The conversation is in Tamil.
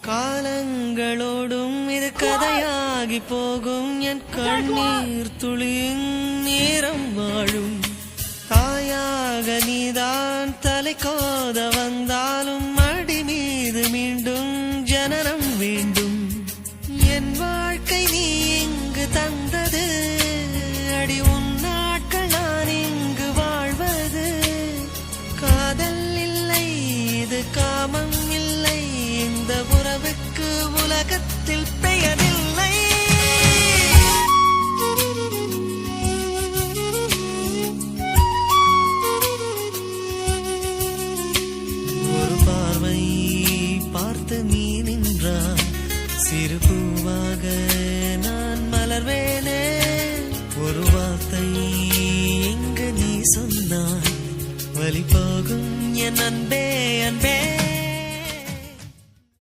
காலங்களோடும் இது கதையாகி போகும் என் கண்ணீர் துளியின் நேரம் வாழும் தாயாக நீதான் தலை கோத வந்தாலும் அடி மீது மீண்டும் ஜனனம் வேண்டும் என் வாழ்க்கை நீ இங்கு தந்தது அடி உன் நாட்கள் நான் இங்கு வாழ்வது காதல் இல்லை இது காமம் இல்லை இந்த உறவுக்கு உலகத்தில் பெயரில்லை ஒரு பார்வை பார்த்து நீ நின்றாய் சிறு பூவாக நான் மலர்வேனே ஒரு வார்த்தை எங்கு நீ சொன்னாய் வழி போகும் என் அன்பே அன்பே